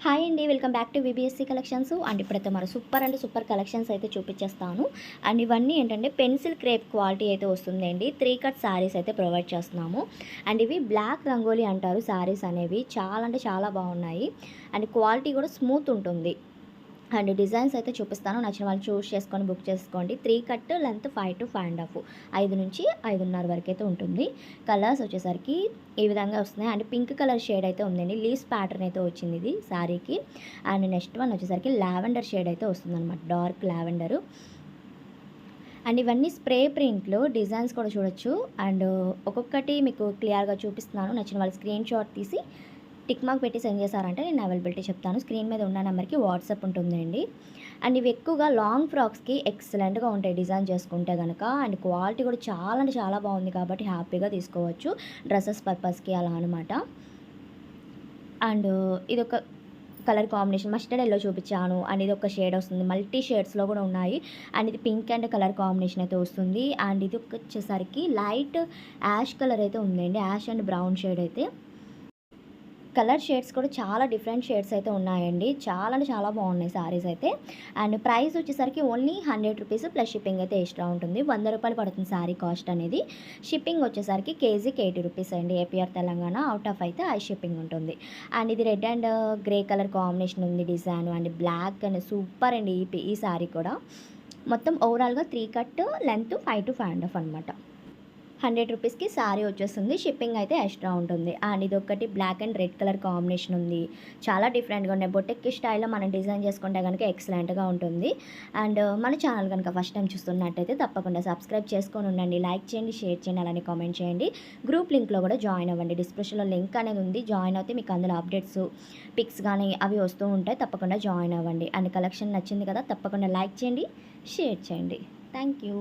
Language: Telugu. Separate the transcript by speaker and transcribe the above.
Speaker 1: హాయ్ అండి, welcome back to VBSC collections. And ఇప్పుడైతే మరి సూపర్ అంటే సూపర్ కలెక్షన్స్ అయితే చూపించేస్తాను. అండ్ ఇవన్నీ ఏంటంటే పెన్సిల్ క్రేప్ క్వాలిటీ అయితే వస్తుందండి. 3 కట్ శారీస్ అయితే ప్రొవైడ్ చేస్తున్నాము. అండ్ ఇవి బ్లాక్ రంగోలీ అంటారు శారీస్ అనేవి. చాలా అంటే చాలా బాగున్నాయి. అండ్ క్వాలిటీ కూడా స్మూత్ ఉంటుంది. అండ్ డిజైన్స్ అయితే చూపిస్తాను. నచ్చిన వాళ్ళు చూస్ చేసుకొని బుక్ చేసుకోండి. 3 కట్ లెంత్ 5 to 5.5, 5 నుంచి 5.5 వరకు అయితే ఉంటుంది. కలర్స్ వచ్చేసరికి ఈ విధంగా వస్తున్నాయి. అండ్ పింక్ కలర్ షేడ్ అయితే ఉందండి. లీవ్స్ ప్యాటర్న్ అయితే వచ్చింది ఇది శారీకి. అండ్ నెక్స్ట్ వన్ వచ్చేసరికి లావెండర్ షేడ్ అయితే వస్తుందన్నమాట, డార్క్ లావెండర్. అండ్ ఇవన్నీ స్ప్రే ప్రింట్లు డిజైన్స్ కూడా చూడొచ్చు. అండ్ ఒక్కొక్కటి మీకు క్లియర్గా చూపిస్తున్నాను. నచ్చిన వాళ్ళు స్క్రీన్ షాట్ తీసి టిక్ మార్క్ పెట్టి సెండ్ చేశారంటే నేను అవైలబిలిటీ చెప్తాను. స్క్రీన్ మీద ఉన్న నెంబర్కి వాట్సాప్ ఉంటుందండి. అండ్ ఇవి ఎక్కువగా లాంగ్ ఫ్రాక్స్కి ఎక్సలెంట్గా ఉంటాయి డిజైన్ చేసుకుంటే కనుక. అండ్ క్వాలిటీ కూడా చాలా అంటే చాలా బాగుంది కాబట్టి హ్యాపీగా తీసుకోవచ్చు డ్రెస్సెస్ పర్పస్కి అలా అనమాట. అండ్ ఇదొక కలర్ కాంబినేషన్ మస్టర్డ్ ఎల్లో చూపించాను. అండ్ ఇది ఒక షేడ్ వస్తుంది, మల్టీ షేడ్స్లో కూడా ఉన్నాయి. అండ్ ఇది పింక్ అండ్ కలర్ కాంబినేషన్ అయితే వస్తుంది. అండ్ ఇది వచ్చేసరికి లైట్ యాష్ కలర్ అయితే ఉందండి, యాష్ అండ్ బ్రౌన్ షేడ్ అయితే. కలర్ షేడ్స్ కూడా చాలా డిఫరెంట్ షేడ్స్ అయితే ఉన్నాయండి. చాలా అంటే చాలా బాగున్నాయి సారీస్ అయితే. అండ్ ప్రైస్ వచ్చేసరికి ఓన్లీ 100 రూపీస్ ప్లస్ షిప్పింగ్ అయితే ఎక్స్ట్రా ఉంటుంది. 100 రూపాయలు పడుతుంది శారీ కాస్ట్ అనేది. షిప్పింగ్ వచ్చేసరికి కేజీకి 80 రూపీస్ అండి. ఏపీఆర్ తెలంగాణ, అవుట్ ఆఫ్ అయితే ఐ షిప్పింగ్ ఉంటుంది. అండ్ ఇది red and grey colour combination ఉంది design. And black and super అండి ఈ శారీ కూడా. మొత్తం ఓవరాల్గా 3 కట్ లెంత్ 5 to 5.5 అనమాట. 100 రూపీస్కి శారీ వచ్చేస్తుంది. షిప్పింగ్ అయితే ఎక్స్ట్రా ఉంటుంది. అండ్ ఇది ఒకటి black and red colour combination ఉంది. చాలా డిఫరెంట్గా ఉన్నాయి. బొటెక్కి స్టైల్లో మనం డిజైన్ చేసుకుంటే కనుక ఎక్సలెంట్గా ఉంటుంది. అండ్ మన ఛానల్ కనుక ఫస్ట్ టైం చూస్తున్నట్టయితే తప్పకుండా సబ్స్క్రైబ్ చేసుకొని ఉండండి. లైక్ చేయండి, షేర్ చేయండి, అలానే కామెంట్ చేయండి. గ్రూప్ లింక్లో కూడా జాయిన్ అవ్వండి. డిస్క్రిప్షన్లో లింక్ అనేది ఉంది. జాయిన్ అయితే మీకు అందులో అప్డేట్స్, పిక్స్ కానీ అవి వస్తూ ఉంటాయి. తప్పకుండా జాయిన్ అవ్వండి. అండ్ కలెక్షన్ నచ్చింది కదా, తప్పకుండా లైక్ చేయండి, షేర్ చేయండి. Thank you.